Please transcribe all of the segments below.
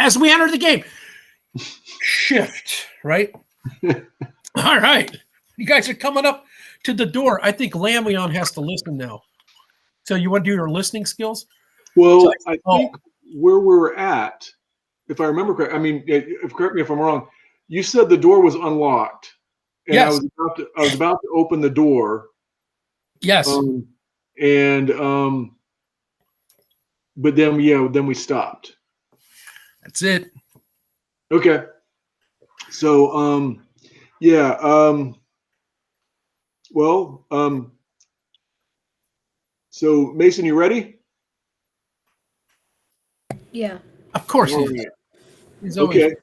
as we enter the game. Shift, right? All right. You guys are coming up to the door. I think Lanwean has to listen now. So you want to do your listening skills? Well, I think where we're at, if I remember correctly, I mean, correct me if I'm wrong, you said the door was unlocked. And yes. I was about to open the door. Yes. But then we stopped. That's it. Okay. So, so Mason, you ready? Yeah. Of course he is. Okay.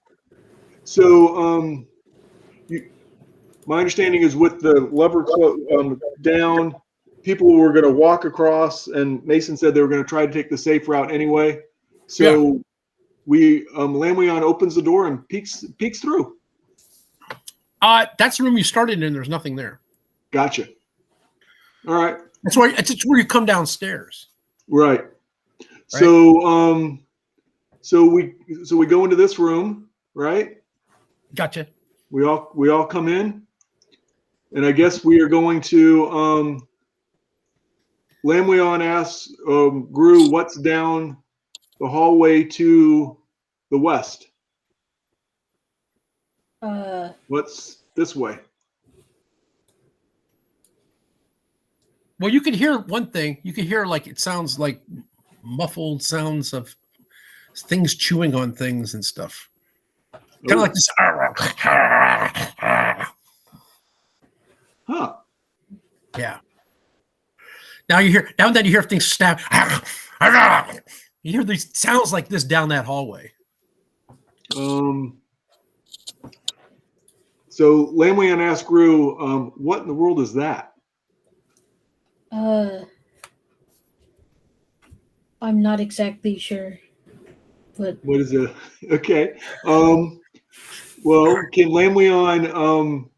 So, my understanding is with the lever down, people were going to walk across, and Mason said they were going to try to take the safe route anyway. So Lanwean opens the door and peeks through. That's the room you started in. There's nothing there. Gotcha. All right. It's where you come downstairs. Right. So we go into this room, right? Gotcha. We all come in, and I guess we are going to. Lanwean asks Gru what's down the hallway to the west. What's this way? Well, you can hear one thing. You can hear it sounds like muffled sounds of things chewing on things and stuff. Kind of like this. Huh. Yeah. Now you hear things snap. You hear these sounds like this down that hallway. So Lanwean asked Gru, what in the world is that? I'm not exactly sure. But what is it? Okay. Well, can Lanwean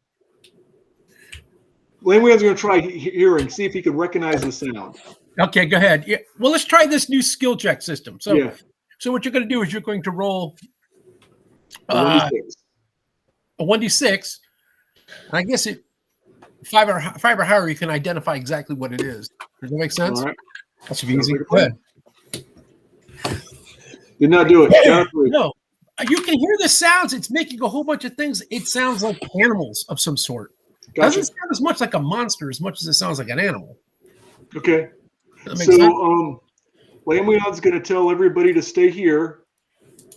Lanwean's going to try hearing, see if he can recognize the sound. Okay, go ahead. Yeah. Well, let's try this new skill check system. So what you're going to do is you're going to roll a 1d6. I guess 5 or higher, you can identify exactly what it is. Does that make sense? All right. That should be easy. Go ahead. Did not do it. No. You can hear the sounds. It's making a whole bunch of things. It sounds like animals of some sort. Gotcha. Doesn't sound as much like a monster as much as it sounds like an animal. Okay. So Lanwean's going to tell everybody to stay here,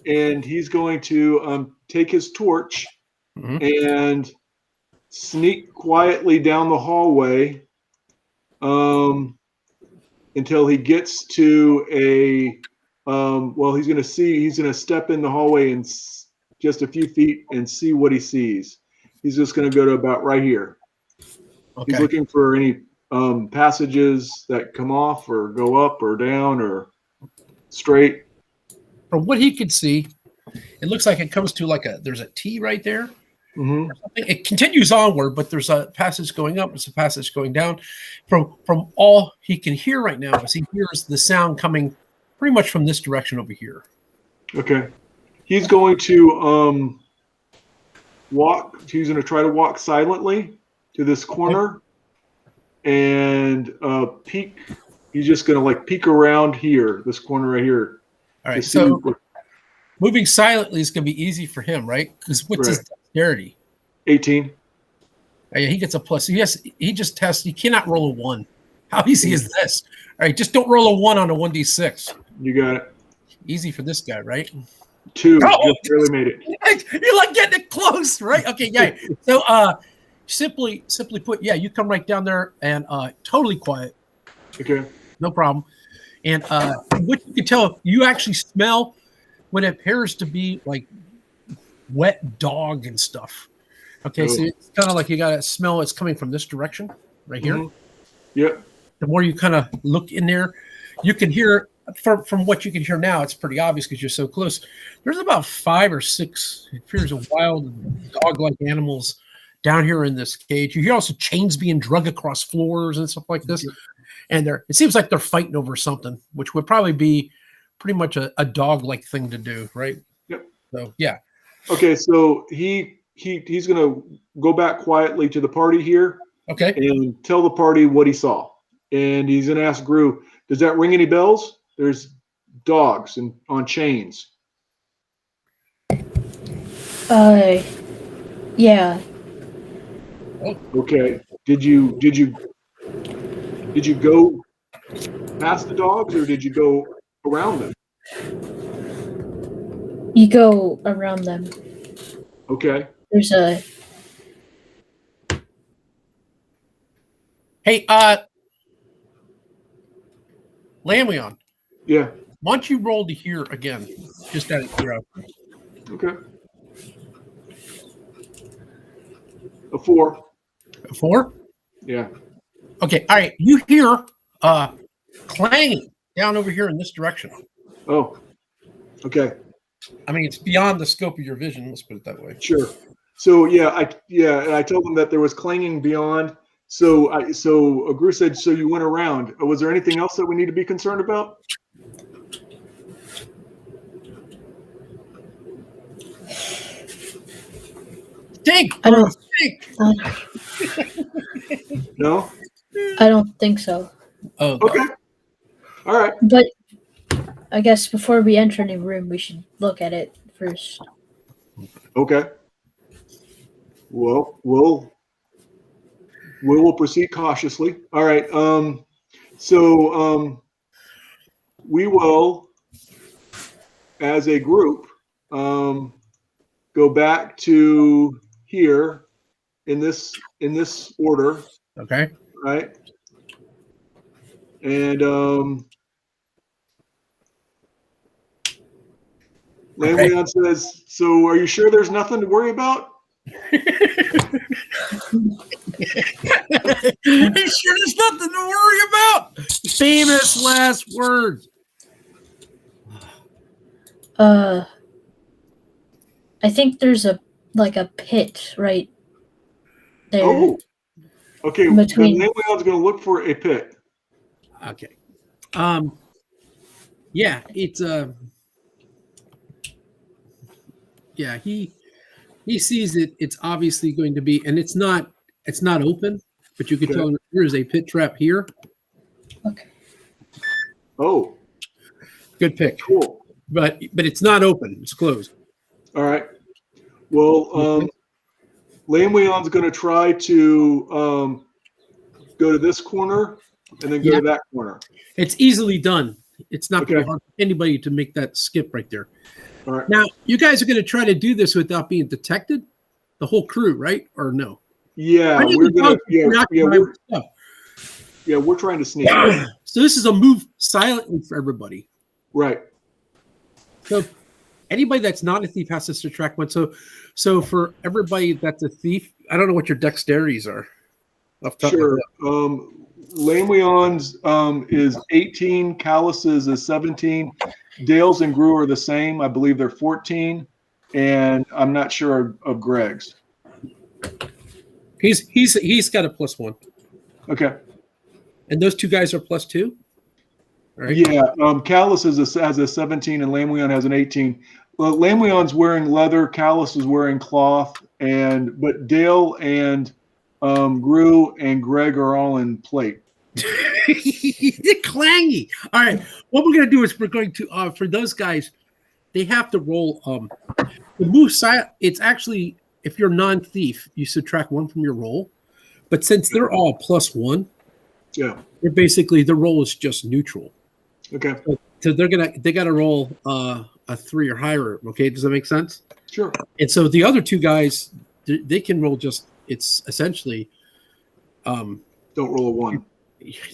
and he's going to take his torch and sneak quietly down the hallway until he gets to a he's going to step in the hallway and just a few feet and see what he sees. He's just going to go to about right here. Okay. He's looking for any passages that come off or go up or down or straight. From what he could see, it looks like it comes to there's a T right there. Mm-hmm. It continues onward, but there's a passage going up. There's a passage going down. From all he can hear right now is he hears the sound coming pretty much from this direction over here. Okay. He's going to walk. He's going to try to walk silently to this corner and peek. He's just going to peek around here, this corner right here. All right. So moving silently is going to be easy for him, right? Because what's his dexterity? 18. Oh, yeah, he gets a plus. He just tests. He cannot roll a 1. How easy is this? All right, just don't roll a 1 on a 1d6. You got it. Easy for this guy, right? 2. Just barely made it. You're getting it close, right? Okay, yeah. So simply put, you come right down there and totally quiet. Okay. No problem. And what you can tell, you actually smell what appears to be wet dog and stuff. Okay, so it's kind of like you got to smell it's coming from this direction right here. Mm-hmm. Yep. The more you kind of look in there, you can hear from what you can hear now, it's pretty obvious because you're so close. There's about 5 or 6, it appears, of wild dog-like animals down here in this cage. You hear also chains being drug across floors and stuff like this. And it seems like they're fighting over something, which would probably be pretty much a dog-like thing to do, right? Yep. So yeah. Okay, so he's gonna go back quietly to the party here Okay. and tell the party what he saw. And he's gonna ask Gru, does that ring any bells? There's dogs and on chains. Yeah. Okay. Did you go past the dogs or did you go around them? You go around them. Okay. There's a. Hey, Lanwean, Yeah. why don't you roll to hear again? Just out of curiosity. Okay. A 4. A 4? Yeah. Okay. All right. You hear clanging down over here in this direction. Oh. Okay. I mean, it's beyond the scope of your vision. Let's put it that way. Sure. So and I told them that there was clanging beyond. So Gru said, so you went around. Was there anything else that we need to be concerned about? Think. I don't. Think. No. I don't think so. Oh. Okay. All right. But I guess before we enter any room, we should look at it first. Okay. Well, we will proceed cautiously. All right. We will, as a group, go back to here in this order, Okay. right? And Lanwean says, "So, are you sure there's nothing to worry about?" You sure there's nothing to worry about? Famous last words. I think there's a pit right there. Oh, okay. Between- Then Lanwean's going to look for a pit. Okay. Yeah, it's yeah, he sees it. It's obviously going to be, and it's not open, but you can tell there is a pit trap here. Okay. Oh, Good pick. cool. But it's not open. It's closed. All right. Well, Lanwean's going to try to go to this corner and then go to that corner. It's easily done. It's not going to hard for anybody to make that skip right there. All right. Now, you guys are going to try to do this without being detected? The whole crew, right? Or no? Yeah, we're going to. We're trying to sneak. So this is a move silently for everybody. Right. So anybody that's not a thief has to subtract one. So for everybody that's a thief, I don't know what your dexterities are. Sure. Lanwean's is 18. Callus's is 17. Dale's and Gru are the same. I believe they're 14. And I'm not sure of Greg's. He's got a +1. Okay. And those two guys are +2? Right? Yeah. Callus has a 17 and Lanwean has an 18. Well, Lanwean's wearing leather. Callus is wearing cloth. But Dale and Gru and Greg are all in plate. They're clangy. All right. What we're going to do is we're going to, for those guys, they have to roll. The move side, it's actually, if you're non-thief, you subtract 1 from your roll. But since they're all +1, they're basically, the roll is just neutral. Okay. So they got to roll a 3 or higher. Okay. Does that make sense? Sure. And so the other two guys, they can roll it's essentially. Don't roll a 1.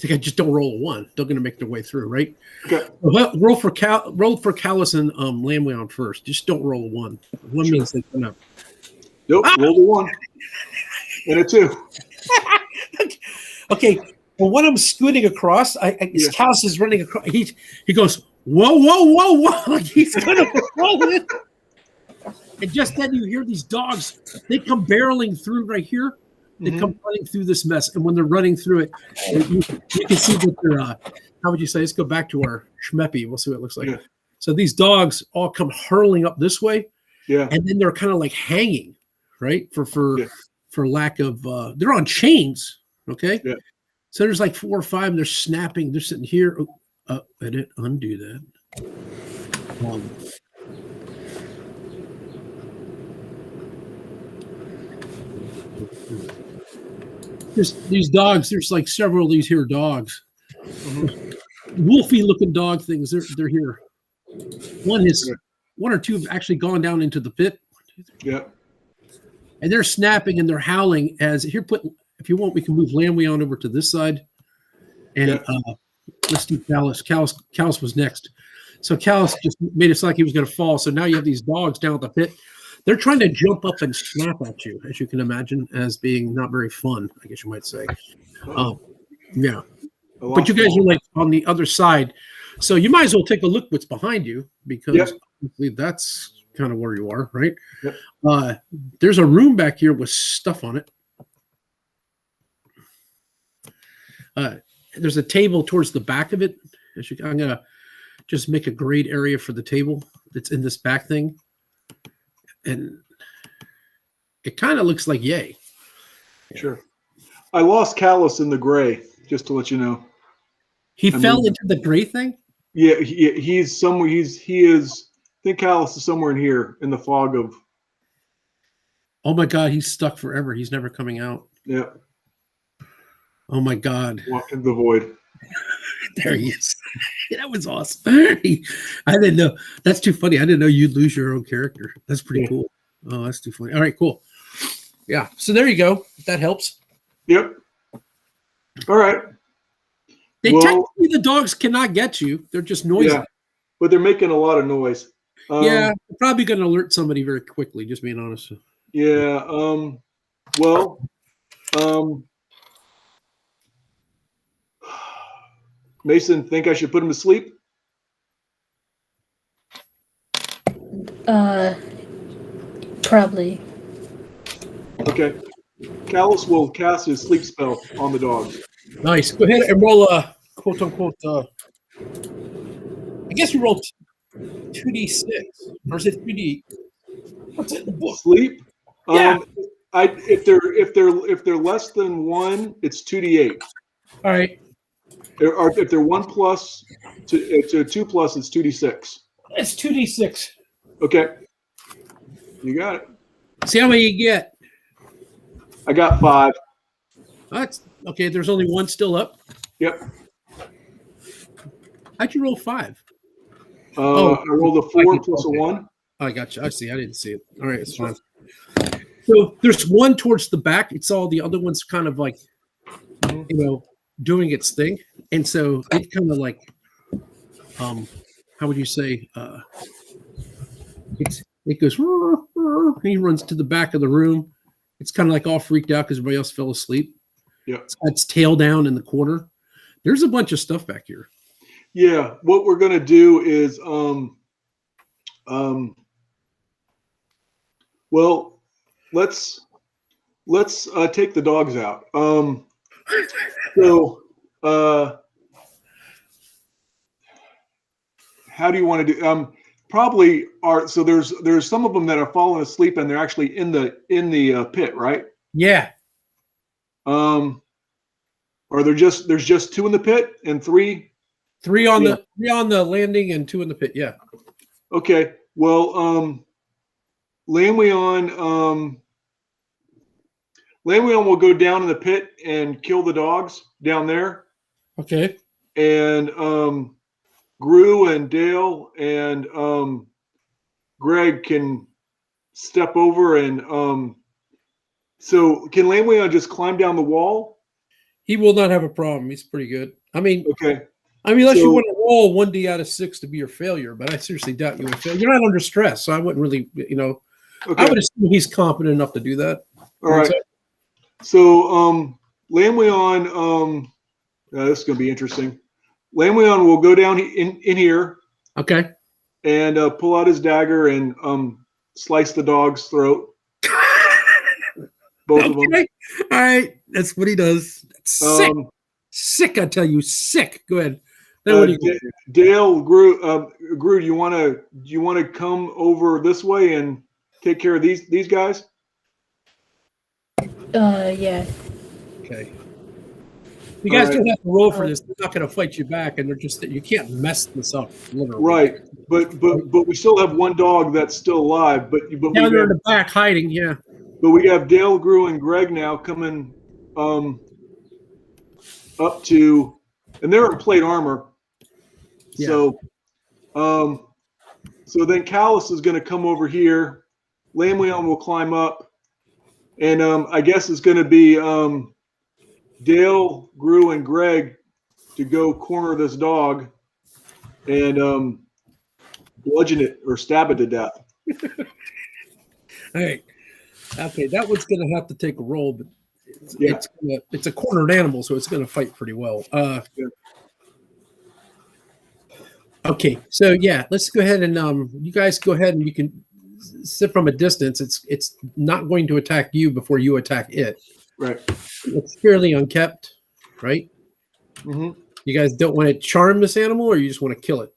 They just don't roll a 1. They're going to make their way through, right? Okay. Well, roll for Callus and Lanwean first. Just don't roll a 1. 1 means they're going to. Nope. Roll the 1 and a 2. Okay. Well, when I'm scooting across, Callus is running across. He goes, whoa, whoa, whoa, whoa! Like he's going to roll it. And just then you hear these dogs. They come barreling through right here. They come running through this mess, and when they're running through it, you can see that they're. How would you say? Let's go back to our shmeppy. We'll see what it looks like. Yeah. So these dogs all come hurling up this way. Yeah. and then they're kind of like hanging, right? Yeah. For lack of they're on chains, okay? Yeah. So there's like 4 or 5, and they're snapping. They're sitting here. I didn't undo that. These dogs. There's like several of these here dogs, wolfy looking dog things. They're here. One or two have actually gone down into the pit. Yeah. And they're snapping and they're howling as here. If you want, we can move Lanwean over to this side, and let's do Callus. Callus was next. So Callus just made it like he was going to fall. So now you have these dogs down at the pit. They're trying to jump up and snap at you, as you can imagine, as being not very fun, I guess you might say. Yeah. But you guys are like on the other side. So you might as well take a look what's behind you, because that's kind of where you are, right? Yep. There's a room back here with stuff on it. There's a table towards the back of it. I'm going to just make a grade area for the table that's in this back thing. And it kind of looks like yay. Sure. I lost Callus in the gray, just to let you know. He fell into the gray thing? Yeah, he's somewhere. He is. I think Callus is somewhere in here in the fog of. Oh my God, he's stuck forever. He's never coming out. Yeah. Oh my God. Walked into the void. There he is. That was awesome. I didn't know. That's too funny. I didn't know you'd lose your own character. That's pretty cool. Oh, that's too funny. All right, cool. Yeah. So there you go. If that helps. Yep. All right. Technically, the dogs cannot get you. They're just noisy. Yeah, but they're making a lot of noise. Yeah, probably going to alert somebody very quickly, just being honest. Yeah. Mason, think I should put him to sleep? Probably. Okay. Callus will cast his sleep spell on the dogs. Nice. Go ahead and roll a quote unquote. I guess you rolled 2d6, or is it 3d? What's it in the book? Sleep. Yeah. If they're less than 1, it's 2d8. All right. If they're 1 plus to 2 plus, it's 2d6. It's 2d6. Okay. You got it. See how many you get. I got 5. That's okay. There's only 1 still up. Yep. How'd you roll 5? I rolled a 4 plus a 1. I got you. I see. I didn't see it. All right, it's fine. So there's 1 towards the back. It's all the other ones kind of like, doing its thing, and so it kind of like, how would you say? It goes. And he runs to the back of the room. It's kind of like all freaked out because everybody else fell asleep. Yeah. It's got its tail down in the corner. There's a bunch of stuff back here. Yeah. What we're gonna do is, well, let's take the dogs out. So, how do you want to do? Probably are. So there's some of them that are falling asleep and they're actually in the pit, right? Yeah. Or there's just 2 in the pit and 3. 3 on the landing and 2 in the pit. Yeah. Okay. Well, Lanwean will go down in the pit and kill the dogs down there. Okay. And Gru and Dale and Greg can step over and so can Lanwean just climb down the wall? He will not have a problem. He's pretty good. Okay. So, Unless you want to roll 1d out of 6 to be your failure, but I seriously doubt you would fail. You're not under stress, so I wouldn't really, okay. I would assume he's competent enough to do that. All right. So Lanwean, this is going to be interesting. Lanwean will go down in here. Okay. And pull out his dagger and slice the dog's throat. Both of them. All right. That's what he does. Sick. Sick, I tell you. Sick. Go ahead. Then what do you Dale, Gru, do you want to come over this way and take care of these guys? Yeah. Okay. You guys All right. don't have to roll for this. They're not going to fight you back, and they're just you can't mess this up literally. Right, but we still have one dog that's still alive. But Now they're in the back hiding. Yeah. But we have Dale, Gru, and Greg now coming up to, and they're in plate armor. Yeah. So then Callus is going to come over here. Lanwean will climb up, and I guess it's going to be Dale, Gru, and Greg to go corner this dog and bludgeon it or stab it to death. All right. Okay, that one's going to have to take a roll, but it's a cornered animal, so it's going to fight pretty well. Okay, so yeah, let's go ahead and you guys go ahead and you can sit from a distance. It's not going to attack you before you attack it. Right. It's fairly unkept, right? Mm-hmm. You guys don't want to charm this animal, or you just want to kill it?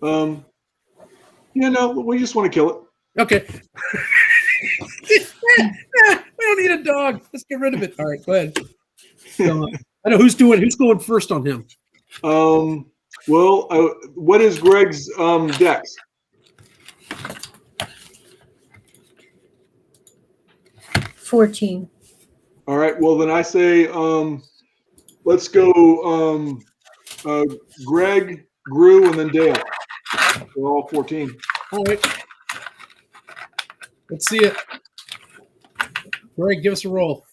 Yeah, no, we just want to kill it. Okay. We don't need a dog. Let's get rid of it. All right, go ahead. So, I know who's going first on him. Well, what is Greg's dex? 14. All right. Well, then I say let's go Greg, Gru, and then Dale. We're all 14. All right. Let's see it. Greg, give us a roll.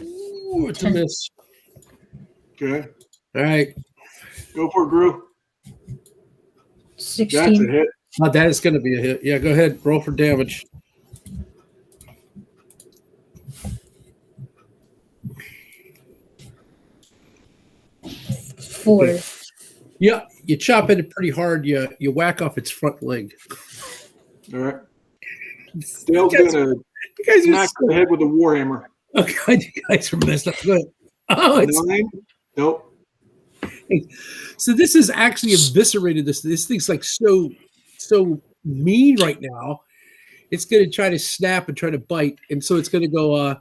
Ooh, it's a miss. Okay. All right. Go for it, Gru. 16. That's a hit. Oh, that is going to be a hit. Yeah, go ahead. Roll for damage. Four. Okay. Yeah, you chop it pretty hard. You whack off its front leg. All right. Dale's going to smack the head with a warhammer. Okay, you guys are messed up. Good. Oh, it's 9? Nope. So this is actually eviscerated. This thing's like so mean right now. It's going to try to snap and try to bite, and so it's going to go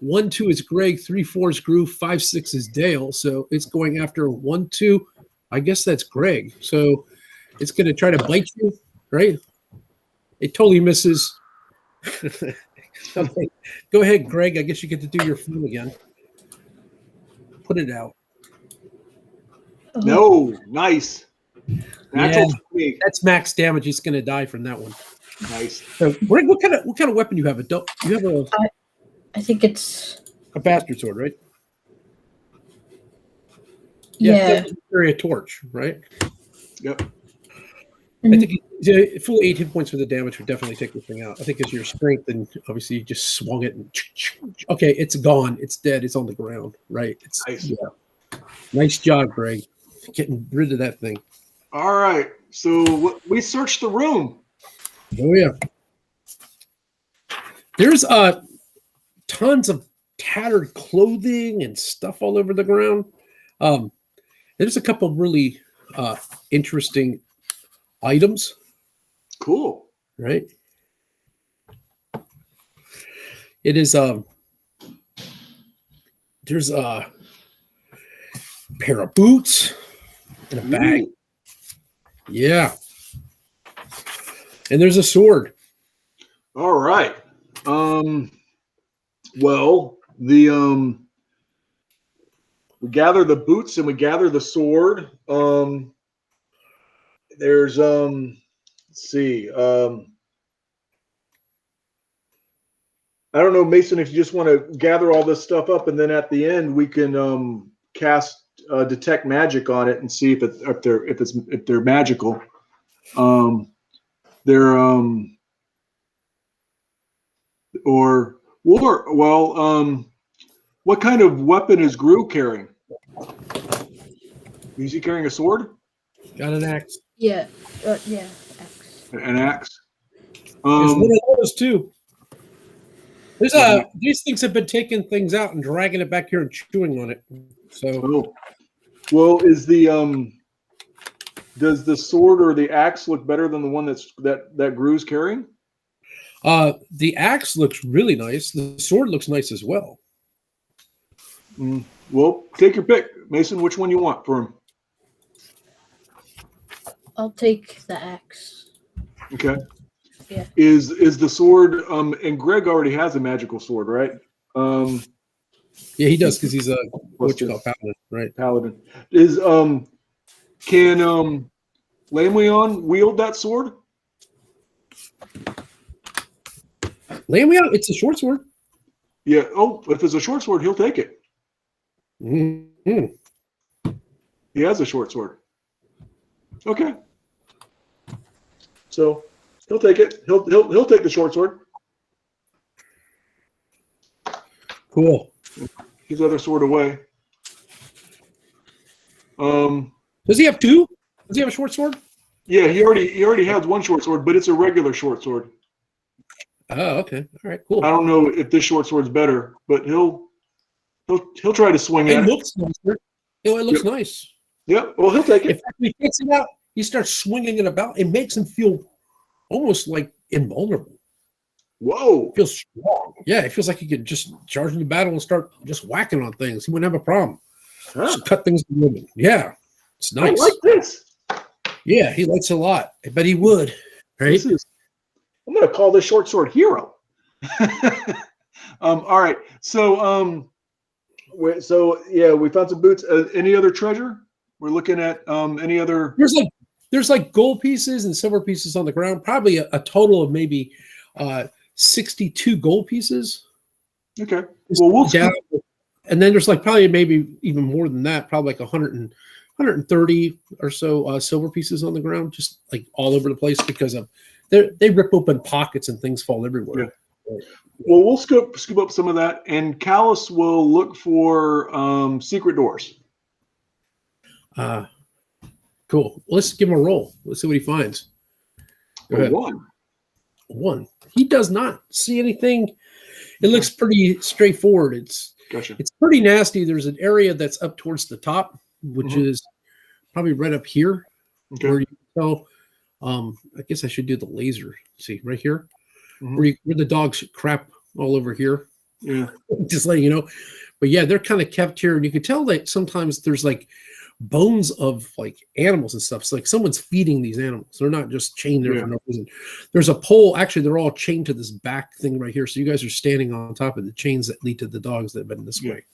1, 2 is Greg, 3, 4 is Gru, 5, 6 is Dale. So it's going after 1, 2. I guess that's Greg. So it's going to try to bite you, right? It totally misses. Okay, go ahead, Greg. I guess you get to do your fun again. Put it out. No, nice. Natural 20. That's max damage. He's going to die from that one. Nice. So, Greg, what kind of weapon you have? You have I think it's a bastard sword, right? yeah. Carry a torch, right? Yep. I think full 8 hit points for the damage would definitely take this thing out. I think it's your strength, and obviously you just swung it. And okay, it's gone. It's dead. It's on the ground, right? It's Nice. Yeah. Nice job, Greg. Getting rid of that thing. All right. So we searched the room. Oh yeah. There's tons of tattered clothing and stuff all over the ground. There's a couple really interesting items. Cool. Right. It is there's a pair of boots and a bag. Ooh. Yeah. And there's a sword. All right. Well, we gather the boots and we gather the sword. There's let's see. I don't know, Mason, if you just want to gather all this stuff up, and then at the end we can cast detect magic on it and see if they're magical. What kind of weapon is Gru carrying? Is he carrying a sword? Got an axe. Yeah. Yeah. Axe. An axe. There's one of those too. There's these things have been taking things out and dragging it back here and chewing on it. So well, is the Does the sword or the axe look better than the one that Gru's carrying? The axe looks really nice. The sword looks nice as well. Well, take your pick, Mason. Which one you want for him? I'll take the axe. Okay. Yeah. Is the sword? And Greg already has a magical sword, right? Yeah, he does because he's a What's paladin, right? Paladin. Is can Lanwean wield that sword? Lanwean, it's a short sword. Yeah. Oh, if it's a short sword, he'll take it. Mm-hmm. He has a short sword. Okay. So he'll take it. He'll take the short sword. Cool. His other sword away. Does he have two? Does he have a short sword? Yeah, he already has one short sword, but it's a regular short sword. Oh, okay. All right, cool. I don't know if this short sword's better, but he'll try to swing at It it. looks nicer. It looks nice. Yeah, well, he'll take In it. fact, he takes it out. He starts swinging it about. It makes him feel almost like invulnerable. Whoa. It feels strong. Yeah, it feels like he could just charge into battle and start just whacking on things. He wouldn't have a problem. Huh. Just cut things to moving. Yeah, it's I nice. like this. Yeah, he likes it a lot. I bet he would. Right? I'm going to call this short sword hero. All right. So yeah, we found some boots. Any other treasure? We're looking at any other. There's like gold pieces and silver pieces on the ground. Probably a total of maybe 62 gold pieces. Okay. Well, we'll down. And then there's like probably maybe even more than that, probably like 130 or so silver pieces on the ground, just like all over the place because of they rip open pockets and things fall everywhere. Yeah. Right. Well, we'll scoop up some of that, and Callus will look for secret doors. Cool. Let's give him a roll. Let's see what he finds. Go ahead. One. He does not see anything. It looks pretty straightforward. It's pretty nasty. There's an area that's up towards the top, which is probably right up here. Okay. Where you can tell. I guess I should do the laser. See right here, where the dogs crap all over here. Yeah. Just letting you know. But yeah, they're kind of kept here, and you can tell that sometimes there's like bones of like animals and stuff. So like someone's feeding these animals. They're not just chained there for no reason. There's a pole. Actually, they're all chained to this back thing right here. So you guys are standing on top of the chains that lead to the dogs that have been this way.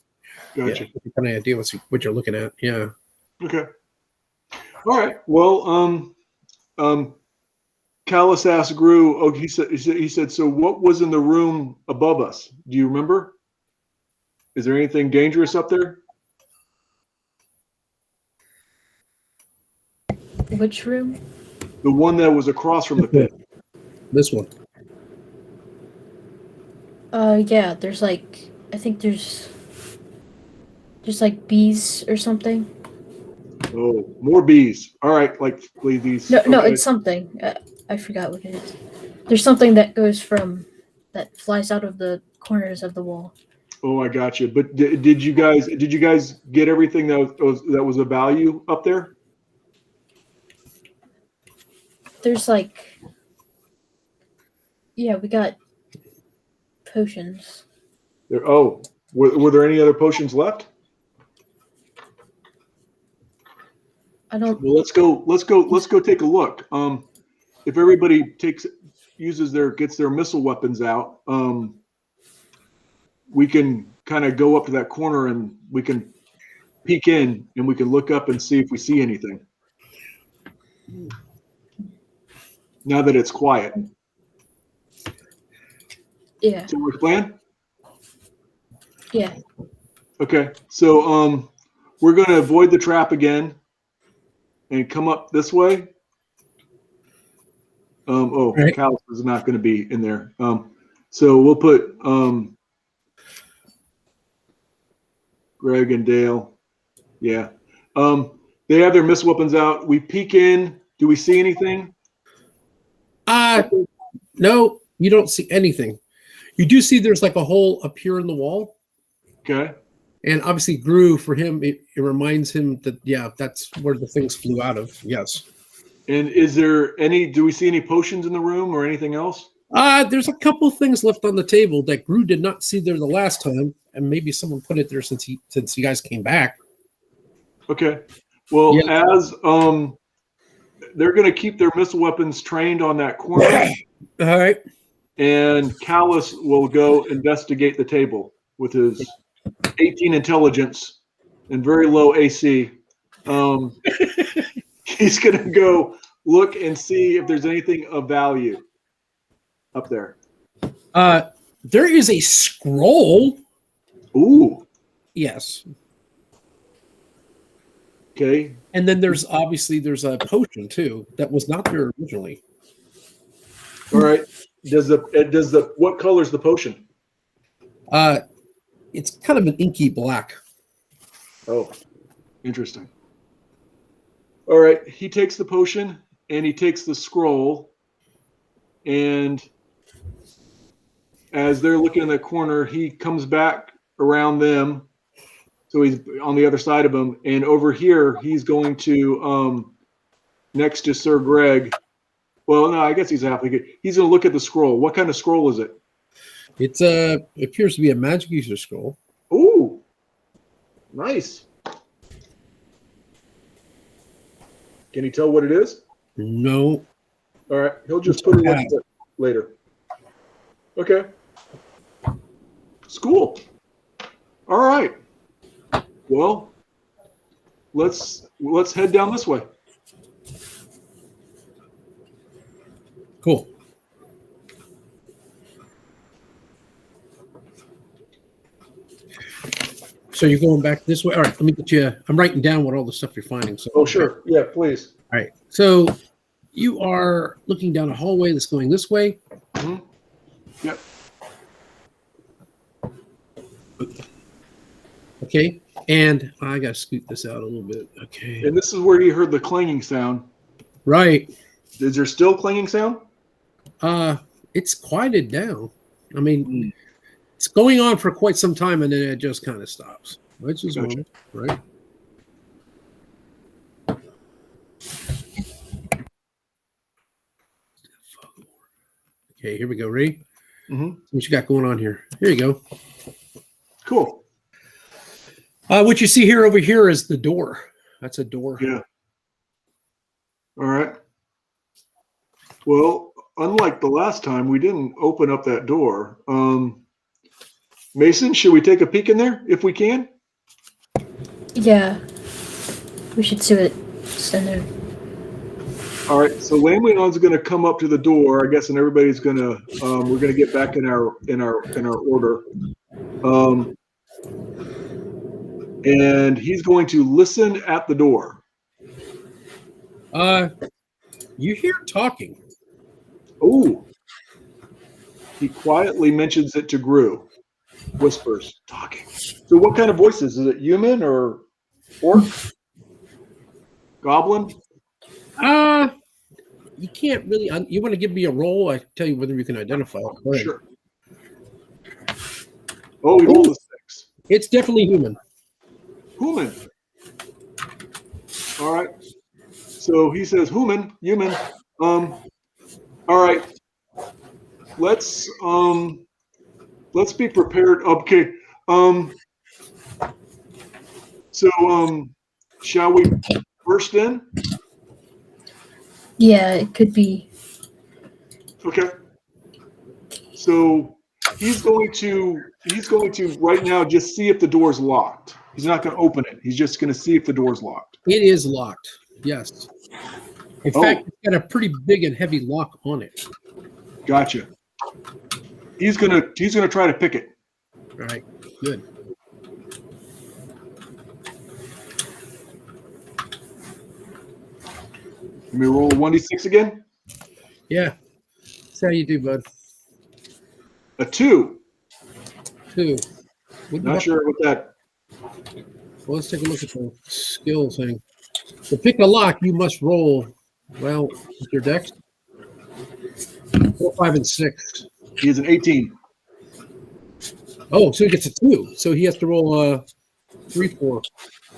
Gotcha. Yeah, kind of idea what you're looking at. Yeah. Okay. All right. Well, Callus asked Gru. Oh, he said. So, what was in the room above us? Do you remember? Is there anything dangerous up there? Which room? The one that was across from the pit. This one. Yeah. There's like I think there's like bees or something. Oh, more bees. All right, like these. No, it's something. I forgot what it is. There's something that that flies out of the corners of the wall. Oh, I got you. But did you guys get everything that was of value up there? There's like, yeah, we got potions. Were there any other potions left? I don't. Well, let's go take a look. If everybody gets their missile weapons out, we can kind of go up to that corner and we can peek in and we can look up and see if we see anything. Now that it's quiet. Yeah. So we're playing? Yeah. Okay. So we're going to avoid the trap again and come up this way. Right. Callus is not going to be in there. So we'll put Greg and Dale. Yeah. They have their missile weapons out. We peek in. Do we see anything? No, you don't see anything. You do see there's like a hole up here in the wall. Okay. And obviously Gru, for him, it reminds him that, yeah, that's where the things flew out of. Yes. And is there any? Do we see any potions in the room or anything else? There's a couple things left on the table that Gru did not see there the last time, and maybe someone put it there since you guys came back. Okay. Well, Yeah. as they're going to keep their missile weapons trained on that corner, All right. and Callus will go investigate the table with his 18 intelligence and very low AC. He's going to go look and see if there's anything of value up there. There is a scroll. Ooh. Yes. Okay. And then there's a potion too that was not there originally. All right. What color is the potion? It's kind of an inky black. Oh, interesting. All right. He takes the potion and he takes the scroll, and as they're looking in the corner, he comes back around them. So he's on the other side of them. And over here, he's going to, next to Sir Greg. Well, no, I guess he's halfway. He's going to look at the scroll. What kind of scroll is it? It appears to be a magic user scroll. Ooh, nice. Can you tell what it is? No. All right. He'll just put it in later. Okay. School. All right. Well, let's head down this way. Cool. So you're going back this way. All right, let me get you. I'm writing down what all the stuff you're finding. So. Oh, sure. Yeah, please. All right. So you are looking down a hallway that's going this way. Mm-hmm. Yep. Okay. And I got to scoot this out a little bit. Okay. And this is where you heard the clanging sound. Right. Is there still clanging sound? It's quieted down. I mean, it's going on for quite some time, and then it just kind of stops, which is Gotcha. normal, right? Okay, here we go. Ready? Mm-hmm. What you got going on here? Here you go. Cool. What you see here over here is the door. That's a door. Yeah. All right. Well, unlike the last time, we didn't open up that door. Mason, should we take a peek in there if we can? Yeah. We should see what's in there. All right. So Lanwean's going to come up to the door, I guess, and everybody's going to. We're going to get back in our order. And he's going to listen at the door. You hear talking. Oh. He quietly mentions it to Gru. Whispers, talking. So what kind of voices? Is it human or orc? Goblin? You can't really. You want to give me a roll? I tell you whether you can identify it. Sure. Oh, he rolled a 6. It's definitely human. Human. All right. So he says, human. All right. Let's be prepared. Okay. So shall we burst in? Yeah, it could be. Okay. So he's going to right now just see if the door's locked. He's not going to open it. He's just going to see if the door's locked. It is locked. Yes. In fact, it's got a pretty big and heavy lock on it. Gotcha. He's gonna try to pick it. All right. Good. Let me roll a 1d6 again. Yeah. That's how you do, bud. A 2. 2. Not sure what that. Well, let's take a look at the skill thing. To pick a lock, you must roll. Well, with your dex. 4, 5, and 6. He is an 18. Oh, so he gets a 2. So he has to roll 3, 4.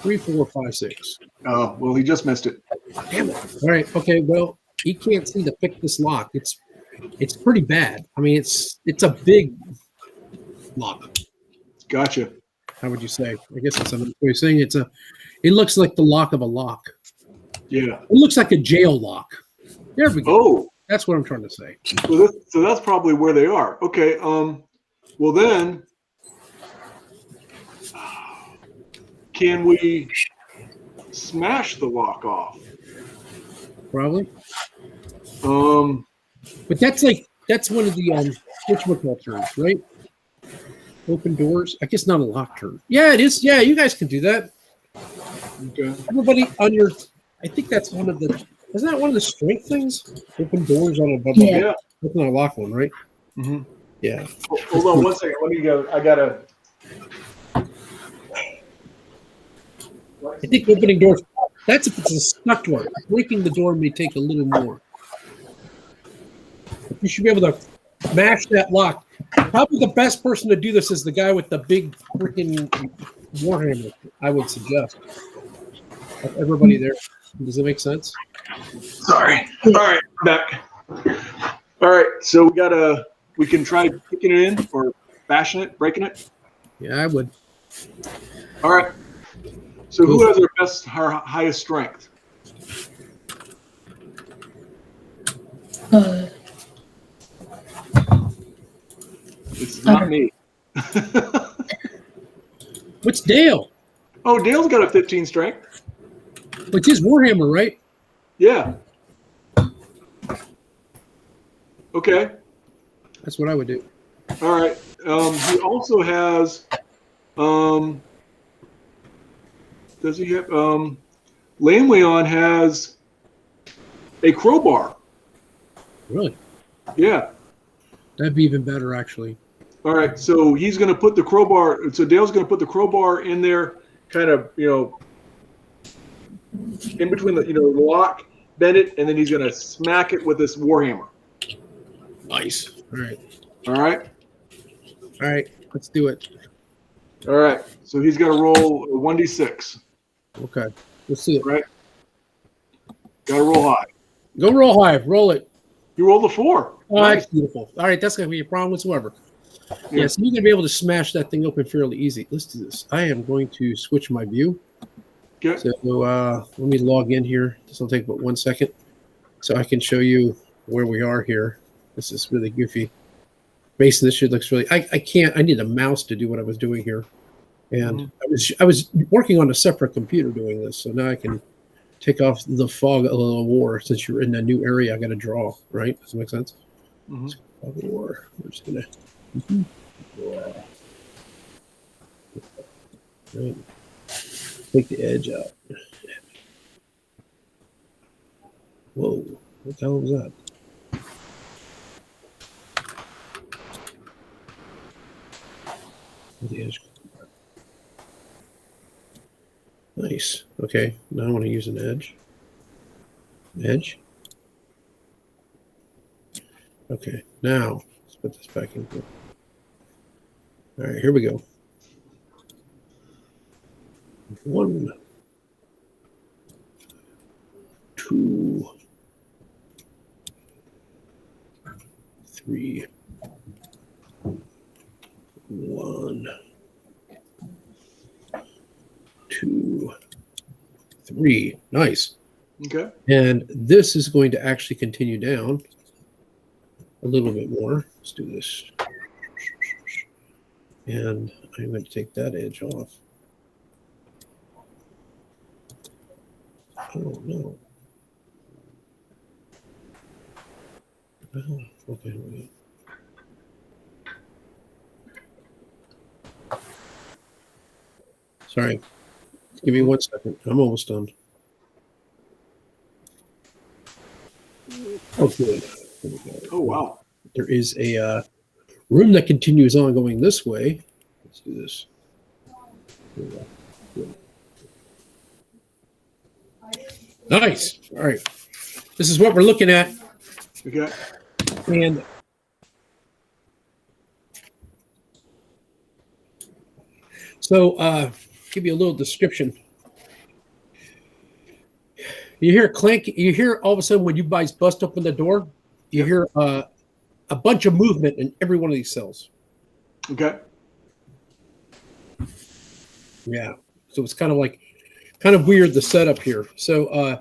3, 4, 5, 6. Oh, well, he just missed it. Damn it. All right. Okay. Well, he can't seem to pick this lock. It's pretty bad. I mean, it's a big lock. Gotcha. How would you say? I guess it's another way of saying it looks like the lock of a lock. Yeah. It looks like a jail lock. There we go. Oh, That's what I'm trying to say. so that's probably where they are. Okay. Well then, can we smash the lock off? Probably. Um, But that's one of the whatchamacallit turns, right? Open doors. I guess not a lock turn. Yeah, it is. Yeah, you guys can do that. okay. Everybody on your. I think that's one of the. Isn't that one of the strength things? Open doors on a bubble. Yeah. Yeah. That's not a lock one, right? Mm-hmm. Yeah. Hold on 1 second. Let me go. I gotta. I think opening doors. That's if it's a stuck door. Breaking the door may take a little more. But you should be able to smash that lock. Probably the best person to do this is the guy with the big freaking warhammer. I would suggest. Everybody there. Does it make sense? Sorry. All right, I'm back. All right, so we can try picking it in or bashing it, breaking it. Yeah, I would. All right. So who has our highest strength? It's not me. What's Dale? Oh, Dale's got a 15 strength. Which is Warhammer, right? Yeah. Okay. That's what I would do. All right. He also has. Does he have? Lanwean has a crowbar. Really? Yeah. That'd be even better, actually. All right. So he's going to put the crowbar. So Dale's going to put the crowbar in there, kind of, in between the lock, bend it, and then he's going to smack it with this warhammer. Nice. All right. All right. All right. Let's do it. All right. So he's got to roll a 1d6. Okay. Let's see it. Right. Got to roll high. Go roll high. Roll it. You rolled a 4. Oh, Nice. that's beautiful. All right. That's going to be a problem whatsoever. Yeah. Yeah, so you're going to be able to smash that thing open fairly easy. Let's do this. I am going to switch my view. Okay. So let me log in here. This will take about 1 second. So I can show you where we are here. This is really goofy. Basically, this shit looks really. I can't. I need a mouse to do what I was doing here, and I was working on a separate computer doing this. So now I can take off the fog of the war. Since you're in a new area, I got to draw. Right? Does that make sense? Mm-hmm. Fog of war. We're just gonna. Right. Take the edge out. Whoa! What the hell was that? The edge. Nice. Okay. Now I want to use an edge. Edge. Okay. Now let's put this back in here. All right. Here we go. 1, 2, 3. 1, 2, 3. Nice. Okay. And this is going to actually continue down a little bit more. Let's do this. And I'm going to take that edge off. Oh, no. Oh, okay. Here we go. Sorry. Give me 1 second. I'm almost done. Oh, good. There we go. Oh, wow. There is a room that continues on going this way. Let's do this. Here we go. Good. Nice. All right. This is what we're looking at. Okay. And so give you a little description. You hear clank. You hear all of a sudden when you guys bust open the door, you hear a bunch of movement in every one of these cells. Okay. Yeah. So it's kind of weird the setup here. So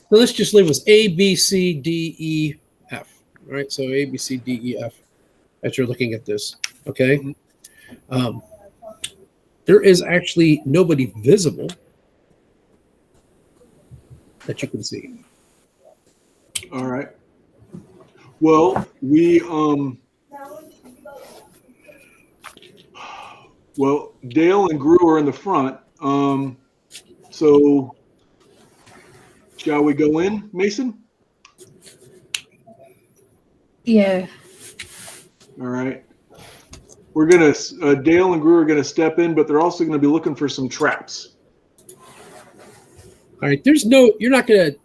let's just leave with A, B, C, D, E, F. All right. So A, B, C, D, E, F. As you're looking at this, okay. Mm-hmm. There is actually nobody visible that you can see. All right. Well, well, Dale and Gru are in the front. So shall we go in, Mason? Yeah. All right. We're gonna Dale and Gru are gonna step in, but they're also gonna be looking for some traps. All right. It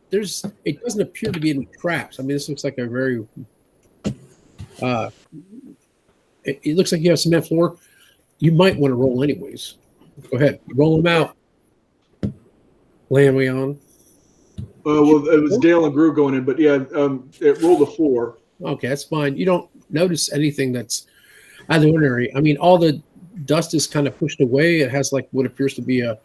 doesn't appear to be any traps. I mean, this looks like a very it looks like you have cement floor. You might want to roll anyways. Go ahead. Roll them out. Lanwean. Well, it was Dale and Gru going in, but yeah, it rolled a 4. Okay, that's fine. You don't notice anything that's out of the ordinary. I mean, all the dust is kind of pushed away. It has like what appears to be a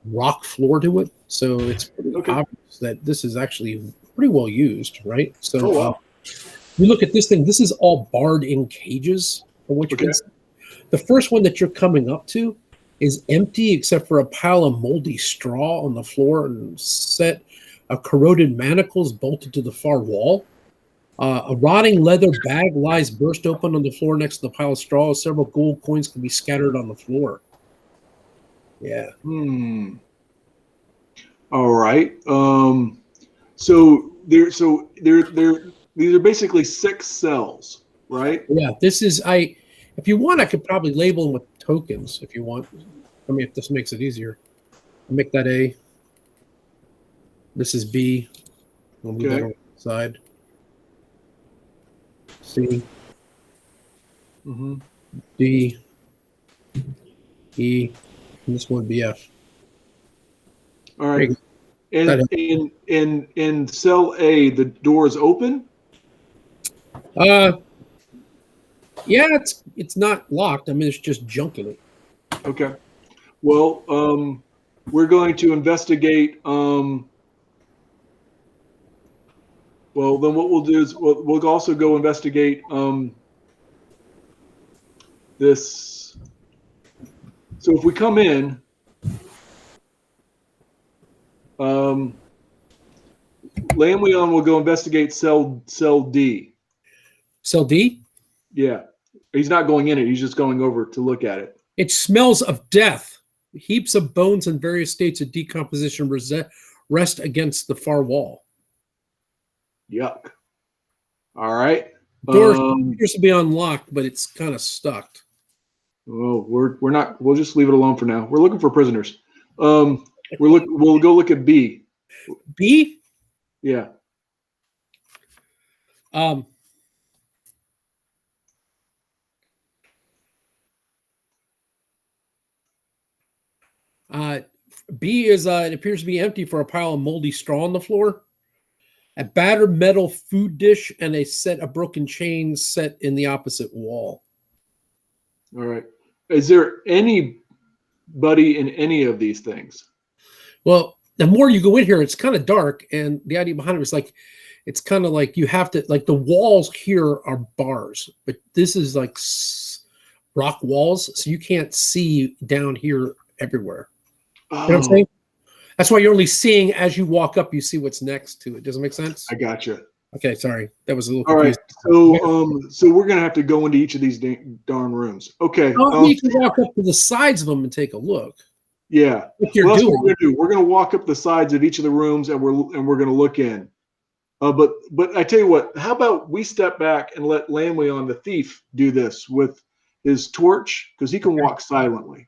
rock floor to it. So it's pretty obvious that this is actually pretty well used, right? So you look at this thing. This is all barred in cages from what you can see. The first one that you're coming up to is empty except for a pile of moldy straw on the floor and set of corroded manacles bolted to the far wall. A rotting leather bag lies burst open on the floor next to the pile of straw. Several gold coins can be scattered on the floor. Yeah. All right. So these are basically 6 cells, right? Yeah. This is if you want, I could probably label them with tokens if you want. I mean, if this makes it easier. I'll make that A. This is B. We'll move that on the side. C. D. E. And this one be F. All right. And in cell A, the door is open? Yeah, it's not locked. I mean, it's just junk in it. Okay. Well, we're going to investigate. Well, then what we'll do is we'll also go investigate this. So if we come in, Lanwean will go investigate cell D. Cell D? Yeah. He's not going in it. He's just going over to look at it. It smells of death. Heaps of bones in various states of decomposition rest against the far wall. Yuck. All right. Door appears to be unlocked, but it's kind of stuck. Oh, we're not. We'll just leave it alone for now. We're looking for prisoners. We'll go look at B. B? Yeah. B is it appears to be empty for a pile of moldy straw on the floor, a battered metal food dish, and a set of broken chains set in the opposite wall. All right. Is there anybody in any of these things? Well, the more you go in here, it's kind of dark, and the idea behind it is like it's kind of like you have to like the walls here are bars, but this is like rock walls, so you can't see down here everywhere. You know what I'm saying? That's why you're only seeing as you walk up, you see what's next to it. Does it make sense? I gotcha. Okay, sorry. That was a little all confusing. right. So we're gonna have to go into each of these darn rooms. Okay. You can walk up to the sides of them and take a look. Yeah. What you're doing. What we're gonna do. We're gonna walk up the sides of each of the rooms and we're gonna look in. But I tell you what, how about we step back and let Lanwean the thief do this with his torch, because he can walk silently.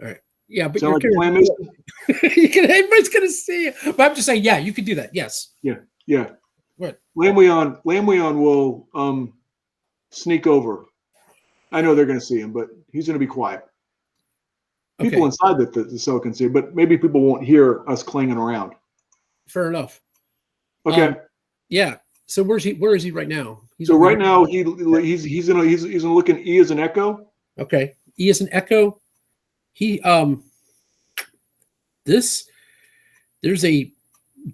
All right. Yeah, but Sound you're like a plan, Mason? everybody's gonna see you. But I'm just saying, yeah, you could do that. Yes. Yeah. What? Lanwean will sneak over. I know they're gonna see him, but he's gonna be quiet. People inside the cell can see, but maybe people won't hear us clanging around. Fair enough. Okay. Yeah. So where is he right now? So right now he's gonna look in E as an echo. Okay. E is an echo. He there's a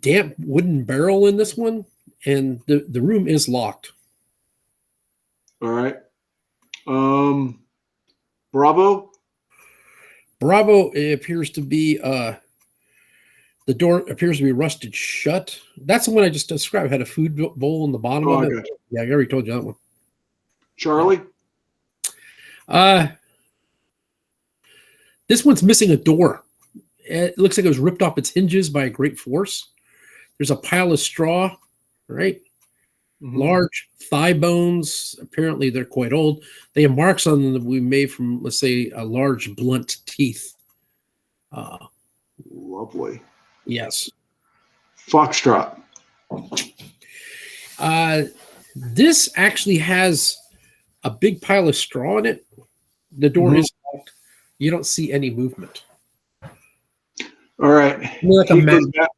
damp wooden barrel in this one, and the room is locked. All right. Bravo. Bravo, it appears to be the door appears to be rusted shut. That's the one I just described. It had a food bowl on the bottom of it. Gotcha. Yeah, I already told you that one. Charlie. This one's missing a door. It looks like it was ripped off its hinges by a great force. There's a pile of straw, right? Mm-hmm. Large thigh bones. Apparently, they're quite old. They have marks on them that we made from, let's say, a large blunt teeth. Lovely. Yes. Foxtrot. This actually has a big pile of straw in it. The door is locked. You don't see any movement. All right. Like he goes back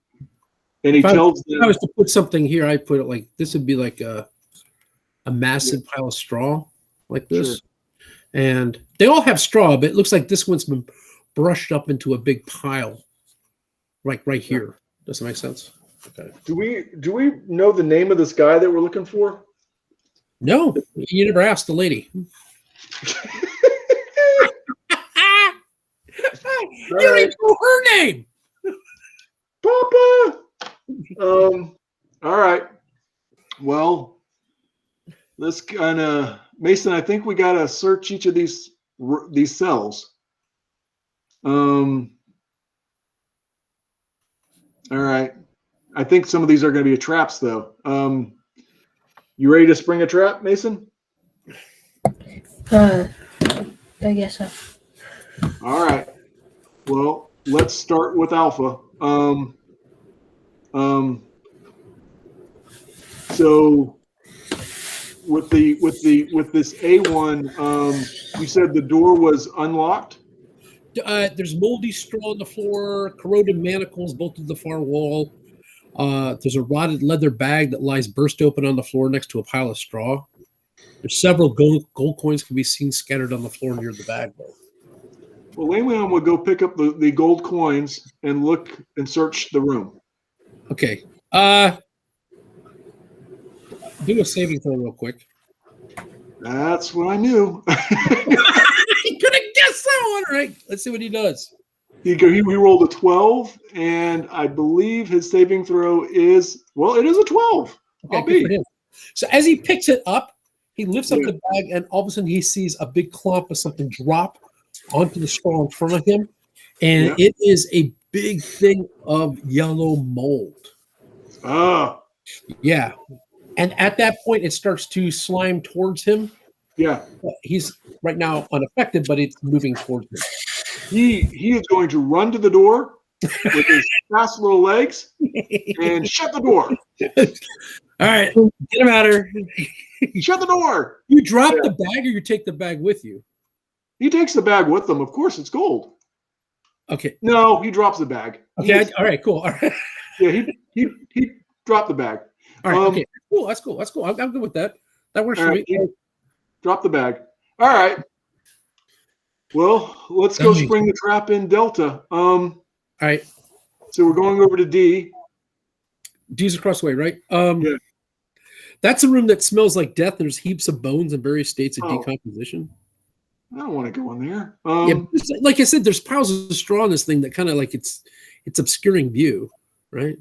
and he tells them. If I was to put something here, I'd put it like this would be like a massive pile of straw like this. Sure. And they all have straw, but it looks like this one's been brushed up into a big pile. Like right here. Does that make sense? Okay. Do we know the name of this guy that we're looking for? No, you never asked the lady. You didn't know her name. Papa. All right. Well, let's kind of Mason. I think we gotta search each of these cells. All right. I think some of these are going to be traps, though. You ready to spring a trap, Mason? I guess so. All right. Well, let's start with Alpha. So with this A1, you said the door was unlocked. There's moldy straw on the floor, corroded manacles bolted to the far wall. There's a rotted leather bag that lies burst open on the floor next to a pile of straw. There's several gold coins can be seen scattered on the floor near the bag, though. Well, Lanwean will go pick up the gold coins and look and search the room. Okay. Do a saving throw real quick. That's what I knew. He could have guessed that one, right? Let's see what he does. He rolled a 12, and I believe his saving throw is, well, it is a 12. Okay, good for him. So as he picks it up, he lifts up the bag, and all of a sudden he sees a big clump of something drop onto the straw in front of him, and it is a big thing of yellow mold. Ah. Yeah. And at that point, it starts to slime towards him. Yeah. He's right now unaffected, but it's moving towards him. He is going to run to the door with his fast little legs and shut the door. All right, get him out of here. Shut the door. You drop the bag, or you take the bag with you? He takes the bag with him. Of course, it's gold. Okay. No, he drops the bag. Okay. All right. Cool. All right. Yeah, he dropped the bag. All right. Okay. Cool. That's cool. That's cool. I'm good with that. That works for me. Drop the bag. All right. Well, let's go spring the trap in Delta. All right. So we're going over to D. D's across the way, right? Yeah. That's a room that smells like death. There's heaps of bones in various states of decomposition. I don't want to go in there. Like I said, there's piles of straw in this thing that kind of like it's obscuring view, right?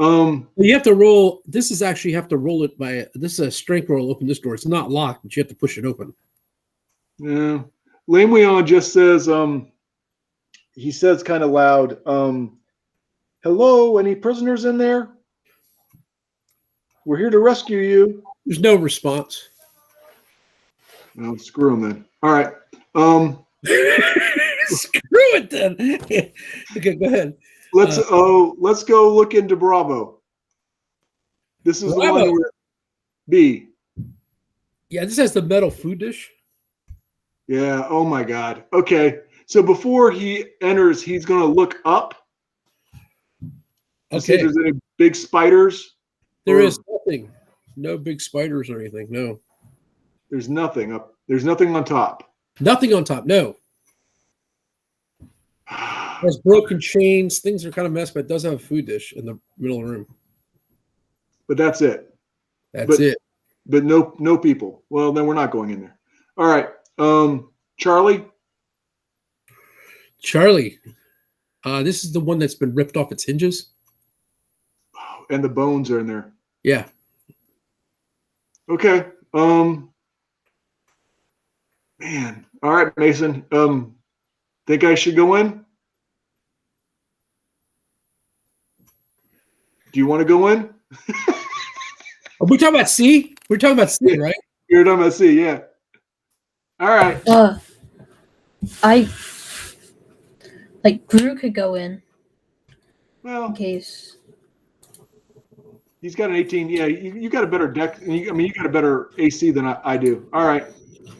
You have to roll. This is actually you have to roll it by. This is a strength roll. Open this door. It's not locked, but you have to push it open. Yeah. Lanwean just says. He says kind of loud. Hello, any prisoners in there? We're here to rescue you. There's no response. No, screw him then. All right. Screw it then. Okay, go ahead. Let's go look into Bravo. This is Bravo. The one where B. Yeah, this has the metal food dish. Yeah. Oh my God. Okay. So before he enters, he's going to look up. To see if Okay. there's any big spiders. There or- is nothing. No big spiders or anything. No. There's nothing up. There's nothing on top. Nothing on top. No. There's broken chains. Things are kind of messed, but it does have a food dish in the middle of the room. But that's it. That's it. But no people. Well, then we're not going in there. All right. Charlie. Charlie. This is the one that's been ripped off its hinges. And the bones are in there. Yeah. Okay. Man. All right, Mason. Think I should go in? Do you want to go in? Are we talking about C? We're talking about C, right? You're talking about C, yeah. All right. I like Gru could go in Well, case. he's got an 18. Yeah, you got a better deck. You got a better AC than I do. All right.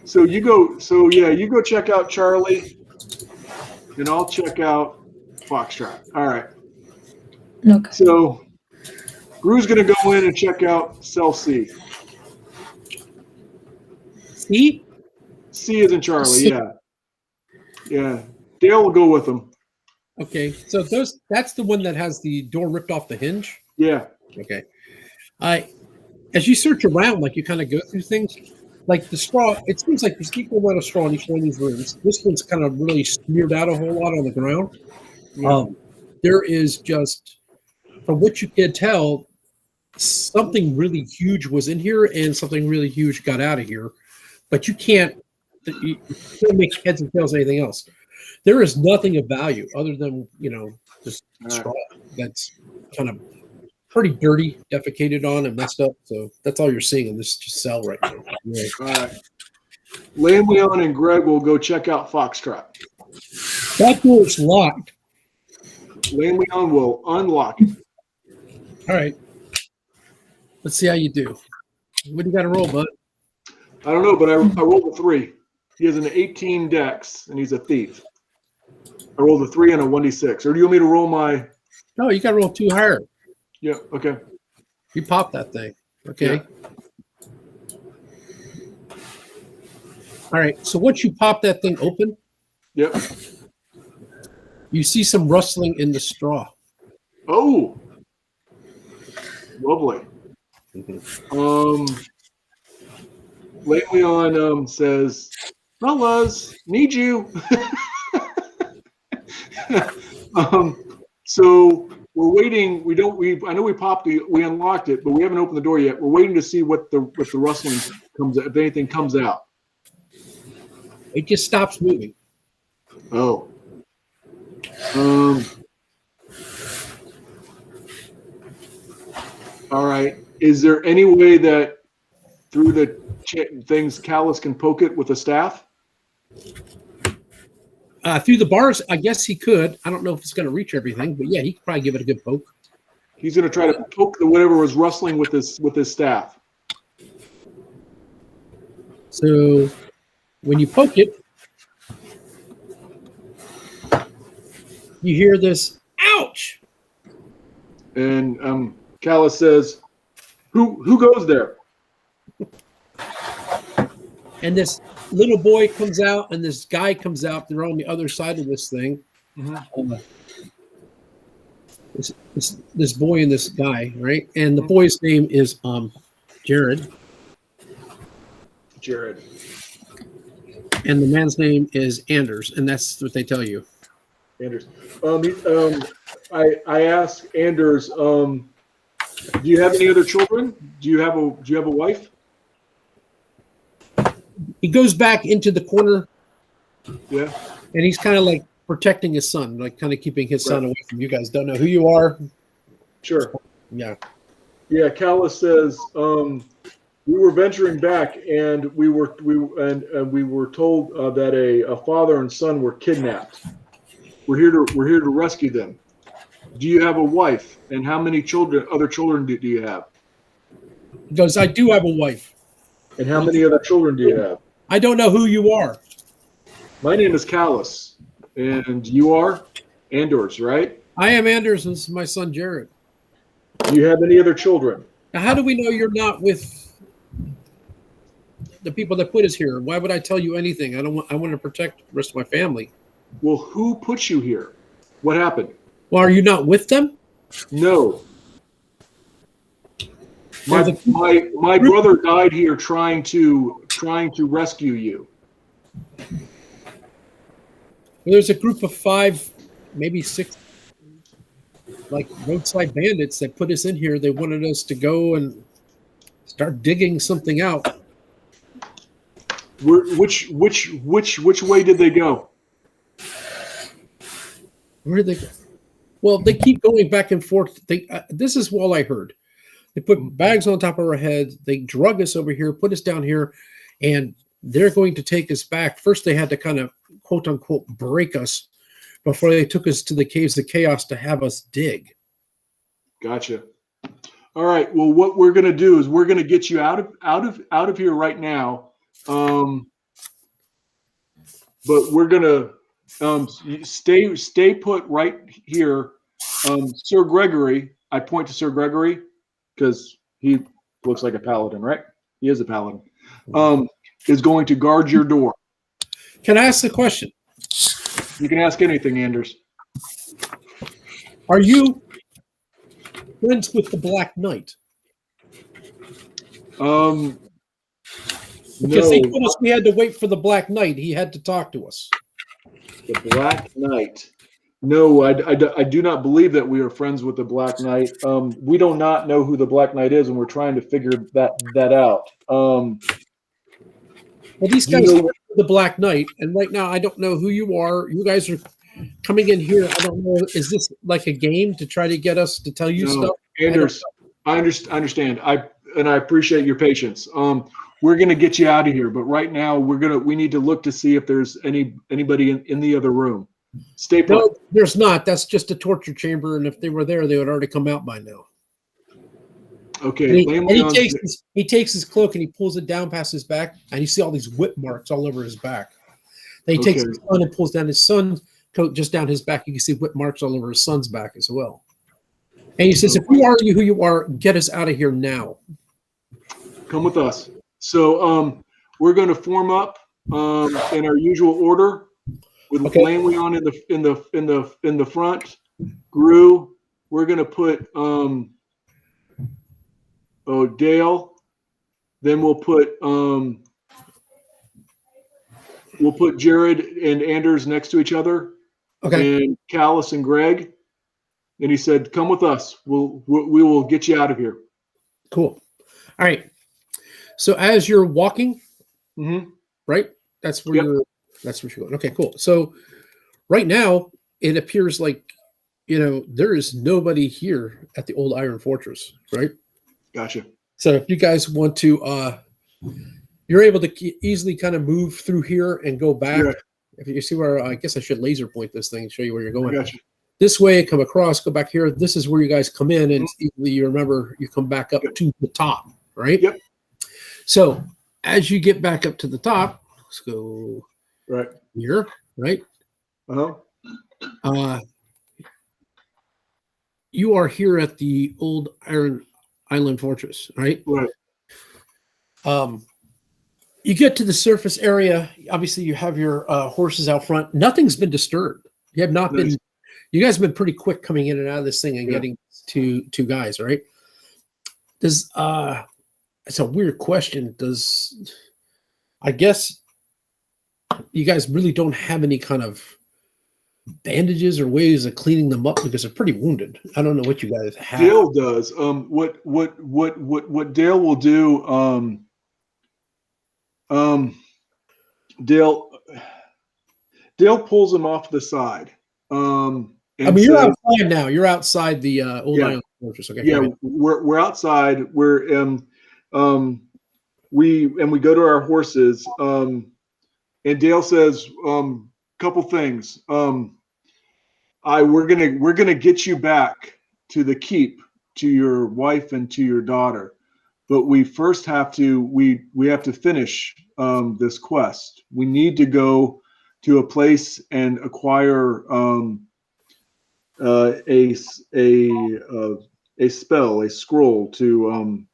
So you go. So yeah, you go check out Charlie, and I'll check out Foxtrot. All right. Okay. So Gru's gonna go in and check out cell C. C? C is in Charlie. C. Yeah. Yeah. Dale will go with him. Okay. So that's the one that has the door ripped off the hinge. Yeah. Okay. As you search around, like you kind of go through things, like the straw, it seems like there's equal amount of straw in each one of these rooms. This one's kind of really smeared out a whole lot on the ground. Yeah. There is just, from what you can tell, something really huge was in here and something really huge got out of here. But you can't make heads and tails of anything else. There is nothing of value other than, just straw that's kind of pretty dirty, defecated on, and messed up. So that's all you're seeing in this cell right now. Yeah. All right. Lanwean and Greg will go check out Foxtrot. That door's locked. Lanwean will unlock it. All right. Let's see how you do. What do you got to roll, bud? I don't know, but I rolled a 3. He has an 18 dex, and he's a thief. I rolled a 3 and a 1d6. Or do you want me to roll my... No, you got to roll 2 higher. Yeah, okay. You pop that thing. Okay. Yeah. All right. So once you pop that thing open, Yep. you see some rustling in the straw. Oh! Lovely. Lanwean says, fellas, need you. So we're waiting. I know we unlocked it, but we haven't opened the door yet. We're waiting to see what the rustling comes, if anything comes out. It just stops moving. Oh. All right. Is there any way that through the things Callus can poke it with a staff? Through the bars, I guess he could. I don't know if it's going to reach everything, but yeah, he could probably give it a good poke. He's going to try to poke whatever was rustling with his staff. So when you poke it, you hear this, ouch! And Callus says, "Who goes there?" And this little boy comes out, and this guy comes out. They're on the other side of this thing. Mm-hmm. This boy and this guy, right? And the boy's name is Jared. Jared. And the man's name is Anders, and that's what they tell you. Anders. I asked Anders, do you have any other children? Do you have a wife? He goes back into the corner. Yeah. And he's kind of like protecting his son, like kind of keeping his son away from you guys. Don't know who you are. Sure. Yeah. Yeah. Callus says, we were venturing back, and we were told that a father and son were kidnapped. We're here to rescue them. Do you have a wife? And how many other children do you have? He goes, I do have a wife. And how many other children do you have? I don't know who you are. My name is Callus, and you are Anders, right? I am Anders, and this is my son Jared. Do you have any other children? Now, how do we know you're not with the people that put us here? Why would I tell you anything? I want to protect the rest of my family. Well, who put you here? What happened? Well, are you not with them? No. There's My brother died here trying to rescue you. There's a group of 5, maybe 6, like roadside bandits that put us in here. They wanted us to go and start digging something out. Which way did they go? Where did they go? Well, they keep going back and forth. This is all I heard. They put bags on top of our heads. They drug us over here, put us down here, and they're going to take us back. First, they had to kind of, quote unquote, break us before they took us to the caves of chaos to have us dig. Gotcha. All right. Well, what we're going to do is we're going to get you out of here right now. But we're going to stay put right here. Sir Gregory, I point to Sir Gregory because he looks like a paladin, right? He is a paladin. Is going to guard your door. Can I ask a question? You can ask anything, Anders. Are you friends with the Black Knight? No. Because they told us we had to wait for the Black Knight. He had to talk to us. The Black Knight. No, I do not believe that we are friends with the Black Knight. We do not know who the Black Knight is, and we're trying to figure that out. Well, these guys are the Black Knight, and right now I don't know who you are. You guys are coming in here. I don't know. Is this like a game to try to get us to tell you stuff? Anders, I understand. I appreciate your patience. We're gonna get you out of here, but right now we need to look to see if there's anybody in the other room. Stay put. No, there's not. That's just a torture chamber, and if they were there, they would already come out by now. Okay. And he takes his cloak and he pulls it down past his back, and you see all these whip marks all over his back. Then he takes his son and pulls down his son's coat just down his back. You can see whip marks all over his son's back as well. And he says, "If you are who you are, get us out of here now. Come with us." So we're going to form up in our usual order with Lanwean in the front. Gru, we're going to put Dale. Then we'll put Jared and Anders next to each other. Okay. And Callus and Greg. And he said, "Come with us. We will get you out of here." Cool. All right. So as you're walking, right? That's where you're going. Okay, cool. So right now it appears like, there is nobody here at the old Iron Fortress, right? Gotcha. So if you guys want to, you're able to easily kind of move through here and go back. Yeah. If you see where, I guess I should laser point this thing and show you where you're going. Gotcha. This way, come across, go back here. This is where you guys come in, and easily you remember you come back up to the top, right? Yep. So as you get back up to the top, let's go right here, right? You are here at the old Iron Island Fortress, right? Right. You get to the surface area. Obviously, you have your horses out front. Nothing's been disturbed. You have not been. You guys have been pretty quick coming in and out of this thing and getting two guys, right? It's a weird question. I guess you guys really don't have any kind of bandages or ways of cleaning them up because they're pretty wounded. I don't know what you guys have. Dale does. What Dale will do, Dale pulls him off the side. You're outside now. You're outside the old Island Fortress. Okay. Yeah, we're outside. We go to our horses. And Dale says, couple things. We're gonna get you back to the keep, to your wife and to your daughter, but we first have to we have to finish this quest. We need to go to a place and acquire a a spell, a scroll to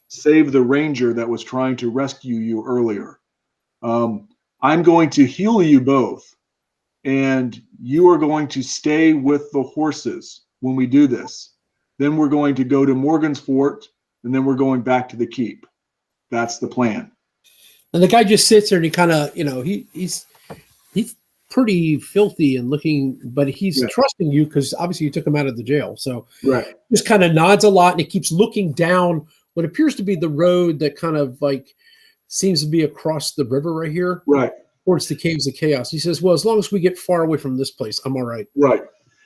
save the ranger that was trying to rescue you earlier. I'm going to heal you both, and you are going to stay with the horses when we do this. Then we're going to go to Morgan's Fort, and then we're going back to the keep. That's the plan. And the guy just sits there and he kind of, he's pretty filthy and looking, but he's trusting you because obviously you took him out of the jail. So just kind of nods a lot, and he keeps looking down what appears to be the road that kind of like seems to be across the river right here. Right. Towards the Caves of Chaos. He says, well, as long as we get far away from this place, I'm all right. Right.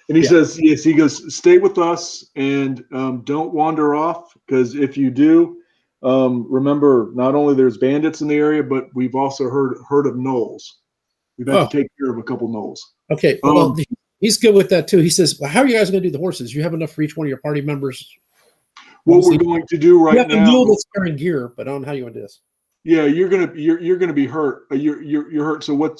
And he says, yes, he goes, stay with us and don't wander off, because if you do, remember, not only there's bandits in the area, but we've also heard of gnolls. We've had to take care of a couple gnolls. Okay. Well, he's good with that too. He says, well, how are you guys going to do the horses? You have enough for each one of your party members? What we're going to do right now. You have a mule that's carrying gear, but I don't know how you want to do this. Yeah, you're gonna be hurt. You're hurt. So what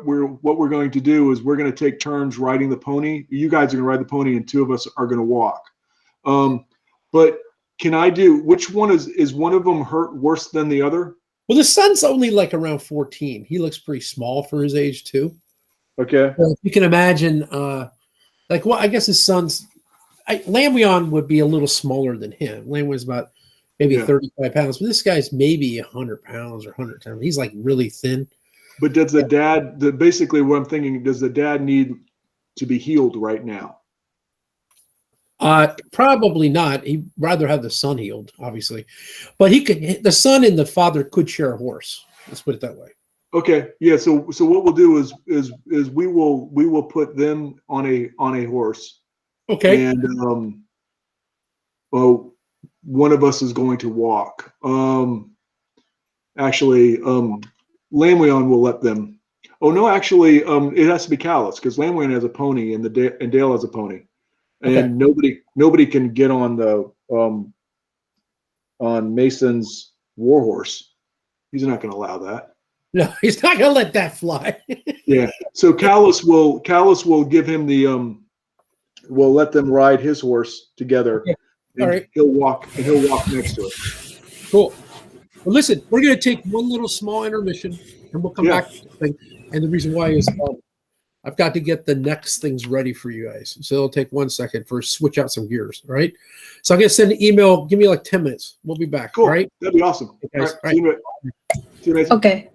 we're going to do is we're gonna take turns riding the pony. You guys are gonna ride the pony, and two of us are gonna walk. But can I do? Which one is one of them hurt worse than the other? Well, the son's only like around 14. He looks pretty small for his age too. Okay. So you can imagine, I guess his son's. Lanwean would be a little smaller than him. Lanwean's about maybe 35 pounds, but this guy's maybe 100 pounds or 110. He's like really thin. But does the dad, basically what I'm thinking, does the dad need to be healed right now? Probably not. He'd rather have the son healed, obviously. But the son and the father could share a horse. Let's put it that way. Okay. Yeah. So what we'll do is we will put them on a horse. Okay. And one of us is going to walk. Actually, Lanwean will let them. Oh no, actually, it has to be Callus, because Lanwean has a pony and Dale has a pony, and nobody can get on the on Mason's warhorse. He's not going to allow that. No, he's not going to let that fly. Yeah. So Callus will give him the will let them ride his horse together. Okay. All right. He'll walk next to it. Cool. Well, listen, we're going to take one little small intermission, and we'll come back to the thing. And the reason why is I've got to get the next things ready for you guys. So it'll take 1 second for switch out some gears. All right. So I'm going to send an email. Give me like 10 minutes. We'll be back. Cool. All right. That'd be awesome. Okay, guys. All right. See you later. Okay.